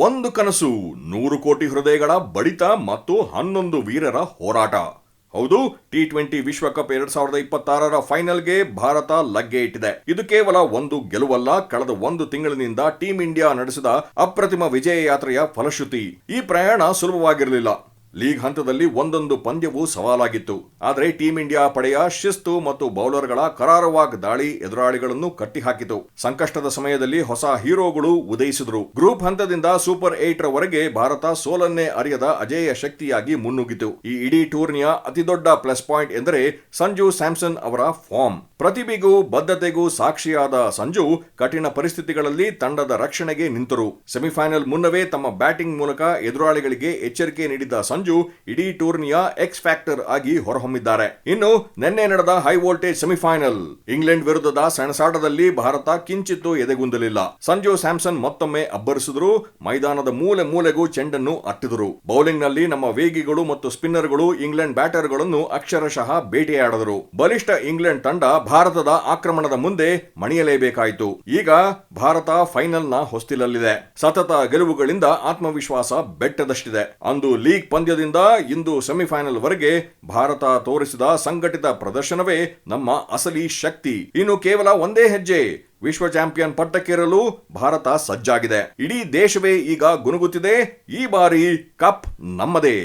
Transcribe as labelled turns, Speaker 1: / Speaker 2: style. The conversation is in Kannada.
Speaker 1: ಒಂದು ಕನಸು, 100 ಕೋಟಿ ಹೃದಯಗಳ ಬಡಿತ ಮತ್ತು 11 ವೀರರ ಹೋರಾಟ. ಹೌದು, T20 ವಿಶ್ವಕಪ್ 2026ರ ಫೈನಲ್ಗೆ ಭಾರತ ಲಗ್ಗೆ ಇಟ್ಟಿದೆ. ಇದು ಕೇವಲ ಒಂದು ಗೆಲುವಲ್ಲ, ಕಳೆದ ಒಂದು ತಿಂಗಳಿನಿಂದ ಟೀಂ ಇಂಡಿಯಾ ನಡೆಸಿದ ಅಪ್ರತಿಮ ವಿಜಯ ಯಾತ್ರೆಯ ಫಲಶ್ರುತಿ. ಈ ಪ್ರಯಾಣ ಸುಲಭವಾಗಿರಲಿಲ್ಲ. ಲೀಗ್ ಹಂತದಲ್ಲಿ ಒಂದೊಂದು ಪಂದ್ಯವೂ ಸವಾಲಾಗಿತ್ತು. ಆದರೆ ಟೀಂ ಇಂಡಿಯಾ ಪಡೆಯ ಶಿಸ್ತು ಮತ್ತು ಬೌಲರ್ಗಳ ಕರಾರುವಾಕ್ ದಾಳಿ ಎದುರಾಳಿಗಳನ್ನು ಕಟ್ಟಿಹಾಕಿತು. ಸಂಕಷ್ಟದ ಸಮಯದಲ್ಲಿ ಹೊಸ ಹೀರೋಗಳು ಉದಯಿಸಿದರು. ಗ್ರೂಪ್ ಹಂತದಿಂದ ಸೂಪರ್ 8 ರವರೆಗೆ ಭಾರತ ಸೋಲನ್ನೇ ಅರಿಯದ ಅಜೇಯ ಶಕ್ತಿಯಾಗಿ ಮುನ್ನುಗ್ಗಿತು. ಈ ಇಡೀ ಟೂರ್ನಿಯ ಅತಿದೊಡ್ಡ ಪ್ಲಸ್ ಪಾಯಿಂಟ್ ಎಂದರೆ ಸಂಜು ಸ್ಯಾಮ್ಸನ್ ಅವರ ಫಾರ್ಮ್. ಪ್ರತಿಭೆಗೂ ಬದ್ಧತೆಗೂ ಸಾಕ್ಷಿಯಾದ ಸಂಜು ಕಠಿಣ ಪರಿಸ್ಥಿತಿಗಳಲ್ಲಿ ತಂಡದ ರಕ್ಷಣೆಗೆ ನಿಂತರು. ಸೆಮಿಫೈನಲ್ ಮುನ್ನವೇ ತಮ್ಮ ಬ್ಯಾಟಿಂಗ್ ಮೂಲಕ ಎದುರಾಳಿಗಳಿಗೆ ಎಚ್ಚರಿಕೆ ನೀಡಿದ ಸಂಜು ಇಡೀ ಟೂರ್ನಿಯ ಎಕ್ಸ್ ಫ್ಯಾಕ್ಟರ್ ಆಗಿ ಹೊರಹೊಮ್ಮಿದ್ದಾರೆ. ಇನ್ನು ನಿನ್ನೆ ನಡೆದ ಹೈ ವೋಲ್ಟೇಜ್ ಸೆಮಿಫೈನಲ್ ಇಂಗ್ಲೆಂಡ್ ವಿರುದ್ಧದ ಸೆಣಸಾಟದಲ್ಲಿ ಭಾರತ ಕಿಂಚಿತ್ತೂ ಎದೆಗುಂದಲಿಲ್ಲ. ಸಂಜು ಸ್ಯಾಮ್ಸನ್ ಮತ್ತೊಮ್ಮೆ ಅಬ್ಬರಿಸಿದ್ರು. ಮೈದಾನದ ಮೂಲೆ ಮೂಲೆಗೂ ಚೆಂಡನ್ನು ಅಟ್ಟಿದರು. ಬೌಲಿಂಗ್ ನಲ್ಲಿ ನಮ್ಮ ವೇಗಿಗಳು ಮತ್ತು ಸ್ಪಿನ್ನರ್ಗಳು ಇಂಗ್ಲೆಂಡ್ ಬ್ಯಾಟರ್ಗಳನ್ನು ಅಕ್ಷರಶಃ ಬೇಟೆಯಾಡಿದರು. ಬಲಿಷ್ಠ ಇಂಗ್ಲೆಂಡ್ ತಂಡ ಭಾರತದ ಆಕ್ರಮಣದ ಮುಂದೆ ಮಣಿಯಲೇಬೇಕಾಯಿತು. ಈಗ ಭಾರತ ಫೈನಲ್ನ ಹೊಸ್ತಿಲಲ್ಲಿದೆ. ಸತತ ಗೆಲುವುಗಳಿಂದ ಆತ್ಮವಿಶ್ವಾಸ ಬೆಟ್ಟದಷ್ಟಿದೆ. ಅಂದು ಲೀಗ್ ಪಂದ್ಯದಿಂದ ಇಂದು ಸೆಮಿಫೈನಲ್ ವರೆಗೆ ಭಾರತ ತೋರಿಸಿದ ಸಂಘಟಿತ ಪ್ರದರ್ಶನವೇ ನಮ್ಮ ಅಸಲಿ ಶಕ್ತಿ. ಇನ್ನು ಕೇವಲ ಒಂದೇ ಹೆಜ್ಜೆ, ವಿಶ್ವ ಚಾಂಪಿಯನ್ ಪಟ್ಟಕ್ಕೇರಲು ಭಾರತ ಸಜ್ಜಾಗಿದೆ. ಇಡೀ ದೇಶವೇ ಈಗ ಗುನುಗುತ್ತಿದೆ. ಈ ಬಾರಿ ಕಪ್ ನಮ್ಮದೇ.